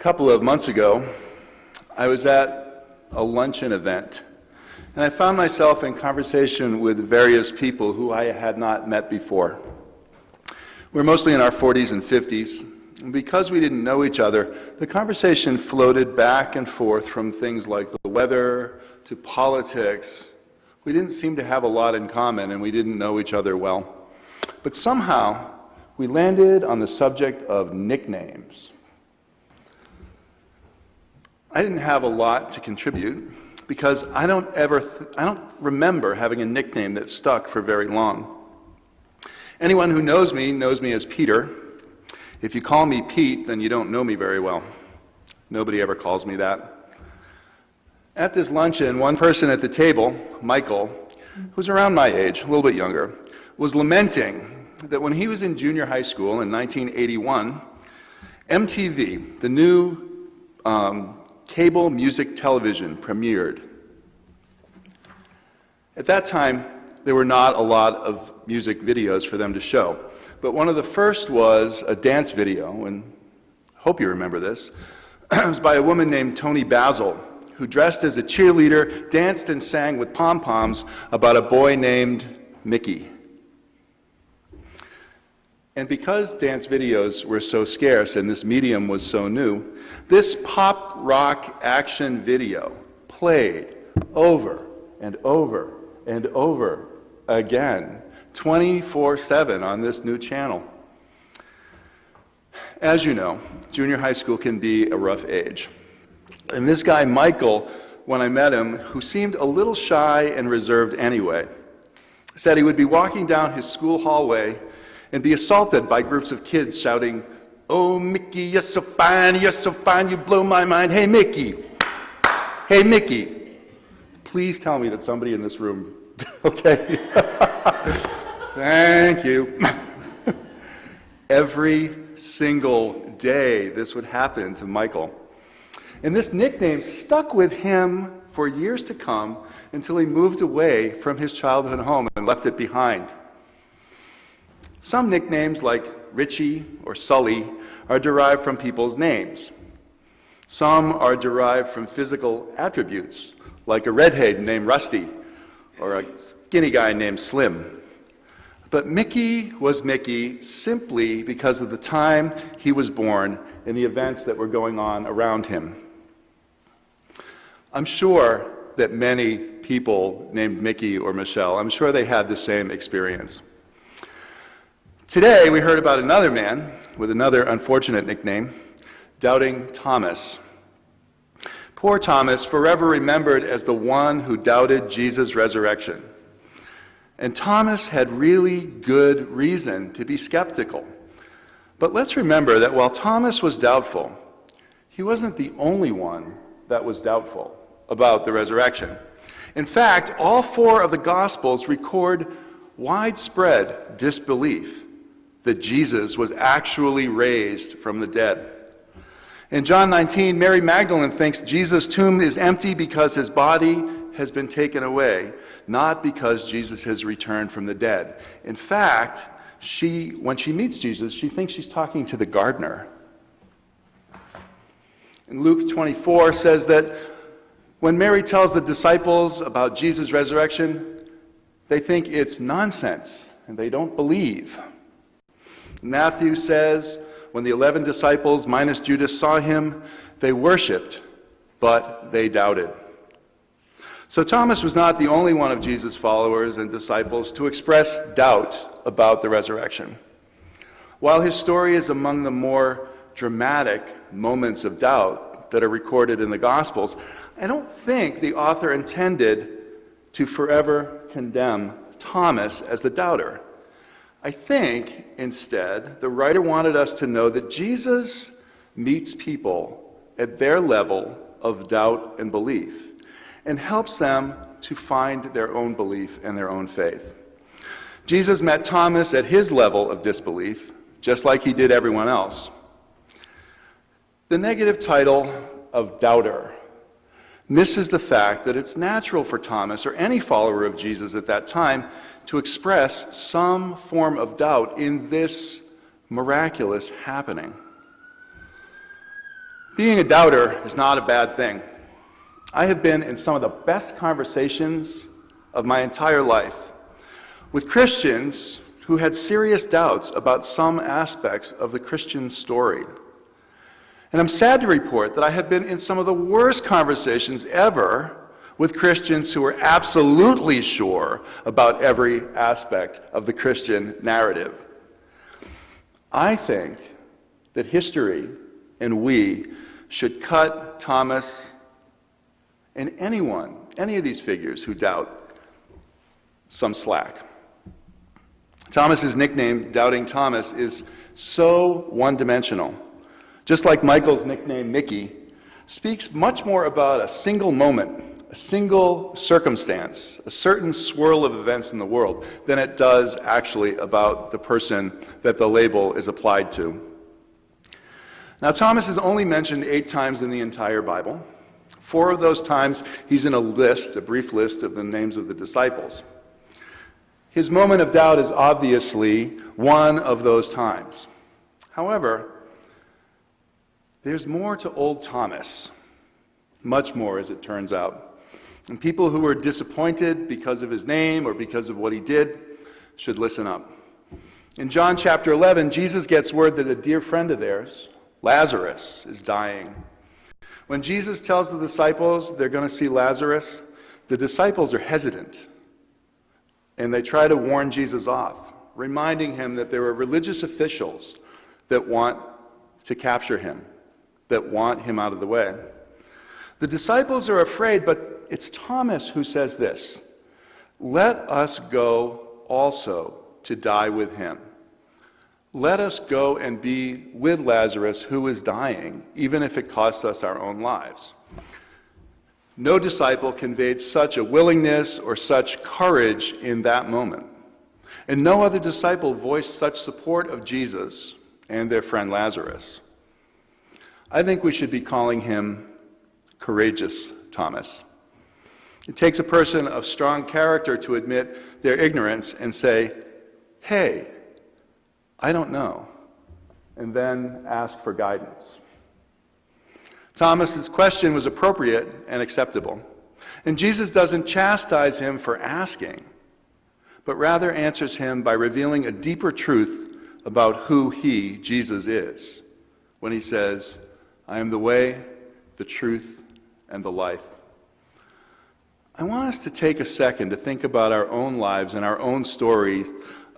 couple of months ago, I was at a luncheon event, and I found myself in conversation with various people who I had not met before. We're mostly in our 40s and 50s, and because we didn't know each other, the conversation floated back and forth from things like the weather to politics. We didn't seem to have a lot in common, and we didn't know each other well. But somehow, we landed on the subject of nicknames. I didn't have a lot to contribute because I don't remember having a nickname that stuck for very long. Anyone who knows me as Peter. If you call me Pete, then you don't know me very well. Nobody ever calls me that. At this luncheon, one person at the table, Michael, who's around my age, a little bit younger, was lamenting that when he was in junior high school in 1981, MTV, the new cable music television, premiered. At that time, there were not a lot of music videos for them to show, but one of the first was a dance video, and I hope you remember this. It was by a woman named Toni Basil, who dressed as a cheerleader, danced and sang with pom-poms about a boy named Mickey. And because dance videos were so scarce and this medium was so new, this pop rock action video played over and over and over again, 24/7 on this new channel. As you know, junior high school can be a rough age. And this guy, Michael, when I met him, who seemed a little shy and reserved anyway, said he would be walking down his school hallway and be assaulted by groups of kids shouting, "Oh, Mickey, you're so fine, you blow my mind. Hey, Mickey, hey, Mickey." Please tell me that somebody in this room, okay? Thank you. Every single day this would happen to Michael. And this nickname stuck with him for years to come until he moved away from his childhood home and left it behind. Some nicknames like Richie or Sully are derived from people's names. Some are derived from physical attributes, like a redhead named Rusty or a skinny guy named Slim. But Mickey was Mickey simply because of the time he was born and the events that were going on around him. I'm sure that many people named Mickey or Michelle, I'm sure they had the same experience. Today, we heard about another man with another unfortunate nickname, Doubting Thomas. Poor Thomas, forever remembered as the one who doubted Jesus' resurrection. And Thomas had really good reason to be skeptical. But let's remember that while Thomas was doubtful, he wasn't the only one that was doubtful about the resurrection. In fact, all four of the Gospels record widespread disbelief that Jesus was actually raised from the dead. In John 19, Mary Magdalene thinks Jesus' tomb is empty because his body has been taken away, not because Jesus has returned from the dead. In fact, when she meets Jesus, she thinks she's talking to the gardener. And Luke 24 says that when Mary tells the disciples about Jesus' resurrection, they think it's nonsense and they don't believe. Matthew says, when the 11 disciples, minus Judas, saw him, they worshiped, but they doubted. So Thomas was not the only one of Jesus' followers and disciples to express doubt about the resurrection. While his story is among the more dramatic moments of doubt that are recorded in the Gospels, I don't think the author intended to forever condemn Thomas as the doubter. I think, instead, the writer wanted us to know that Jesus meets people at their level of doubt and belief and helps them to find their own belief and their own faith. Jesus met Thomas at his level of disbelief, just like he did everyone else. The negative title of doubter misses the fact that it's natural for Thomas or any follower of Jesus at that time to express some form of doubt in this miraculous happening. Being a doubter is not a bad thing. I have been in some of the best conversations of my entire life with Christians who had serious doubts about some aspects of the Christian story. And I'm sad to report that I have been in some of the worst conversations ever with Christians who are absolutely sure about every aspect of the Christian narrative. I think that history and we should cut Thomas and anyone, any of these figures who doubt, some slack. Thomas's nickname, Doubting Thomas, is so one-dimensional. Just like Michael's nickname, Mickey, speaks much more about a single moment, a single circumstance, a certain swirl of events in the world, than it does actually about the person that the label is applied to. Now, Thomas is only mentioned 8 times in the entire Bible. 4 of those times, he's in a list, a brief list of the names of the disciples. His moment of doubt is obviously one of those times. However, there's more to old Thomas, much more as it turns out. And people who are disappointed because of his name or because of what he did should listen up. In John chapter 11, Jesus gets word that a dear friend of theirs, Lazarus, is dying. When Jesus tells the disciples they're going to see Lazarus, the disciples are hesitant. And they try to warn Jesus off, reminding him that there are religious officials that want to capture him, that want him out of the way. The disciples are afraid, but it's Thomas who says this, "Let us go also to die with him. Let us go and be with Lazarus who is dying, even if it costs us our own lives." No disciple conveyed such a willingness or such courage in that moment. And no other disciple voiced such support of Jesus and their friend Lazarus. I think we should be calling him Courageous Thomas. It takes a person of strong character to admit their ignorance and say, "Hey, I don't know," and then ask for guidance. Thomas's question was appropriate and acceptable. And Jesus doesn't chastise him for asking, but rather answers him by revealing a deeper truth about who he, Jesus, is, when he says, "I am the way, the truth, and the life." I want us to take a second to think about our own lives and our own story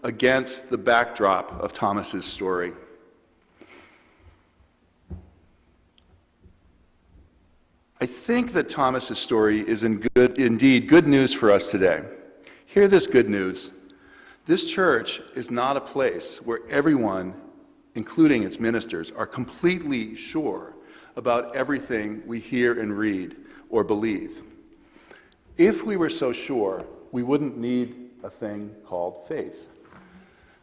against the backdrop of Thomas's story. I think that Thomas's story is indeed good news for us today. Hear this good news. This church is not a place where everyone, including its ministers, are completely sure about everything we hear and read or believe. If we were so sure, we wouldn't need a thing called faith.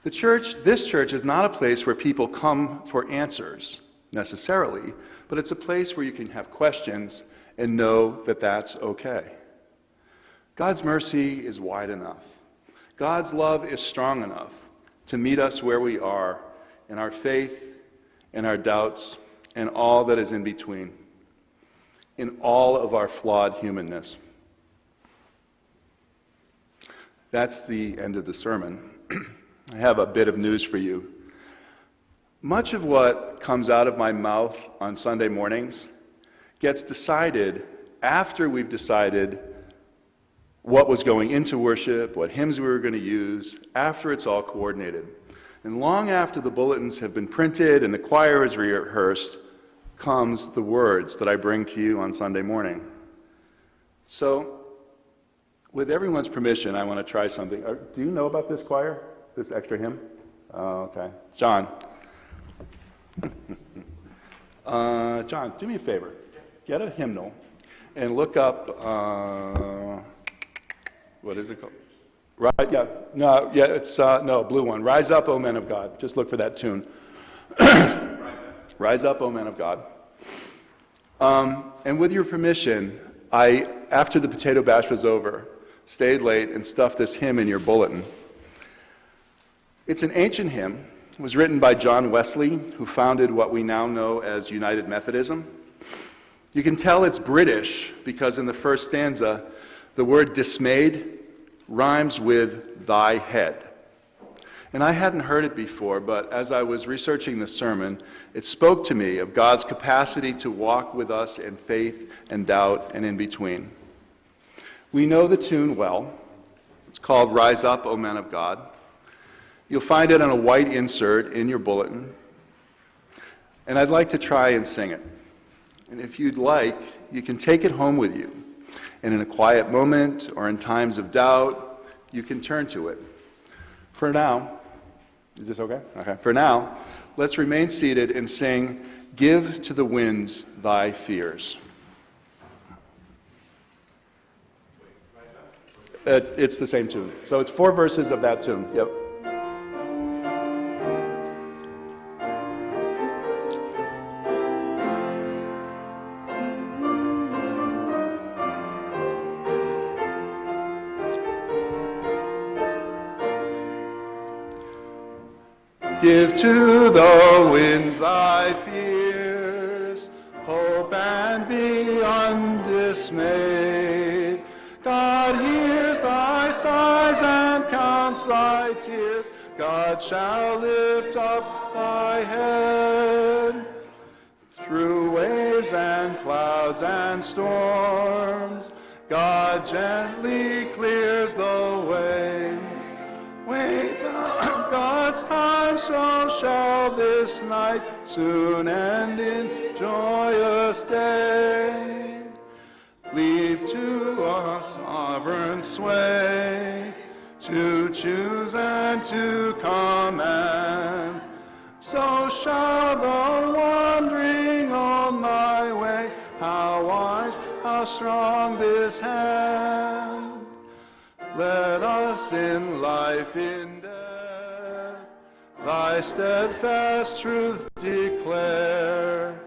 This church is not a place where people come for answers, necessarily, but it's a place where you can have questions and know that that's okay. God's mercy is wide enough. God's love is strong enough to meet us where we are in our faith, in our doubts, and all that is in between, in all of our flawed humanness. That's the end of the sermon. I have a bit of news for you. Much of what comes out of my mouth on Sunday mornings gets decided after we've decided what was going into worship, what hymns we were going to use, after it's all coordinated. And long after the bulletins have been printed and the choir is rehearsed, comes the words that I bring to you on Sunday morning. So, with everyone's permission, I want to try something. Do you know about this choir? This extra hymn? Oh, okay. John. John, do me a favor. Get a hymnal and look up, what is it called? Blue one. Rise Up, O Men of God. Just look for that tune. Rise Up, O Men of God. And with your permission, I, after the potato bash was over, stayed late and stuffed this hymn in your bulletin. It's an ancient hymn. It was written by John Wesley, who founded what we now know as United Methodism. You can tell it's British because in the first stanza, the word dismayed rhymes with thy head. And I hadn't heard it before, but as I was researching the sermon, it spoke to me of God's capacity to walk with us in faith and doubt and in between. We know the tune well. It's called Rise Up, O Men of God. You'll find it on a white insert in your bulletin. And I'd like to try and sing it. And if you'd like, you can take it home with you. And in a quiet moment or in times of doubt, you can turn to it. For now, is this okay? Okay. For now, let's remain seated and sing, Give to the Winds Thy Fears. It's the same tune. So it's 4 verses of that tune. Yep. Give to the winds thy fears, hope and be undismayed. God hears thy sighs and counts thy tears. God shall lift up thy head. Through waves and clouds and storms, God gently clears the way. Wait God's time, so shall this night soon end in joyous day. Leave to us sovereign sway, to choose and to command. So shall the wandering on thy way, how wise, how strong this hand. Let us in life, in death, thy steadfast truth declare,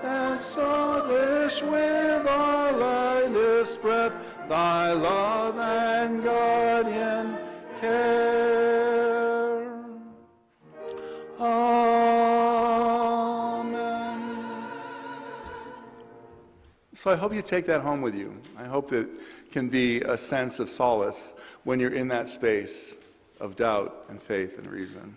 and establish with our lightest breath thy love and guardian care. Amen. So I hope you take that home with you. I hope that can be a sense of solace when you're in that space of doubt and faith and reason.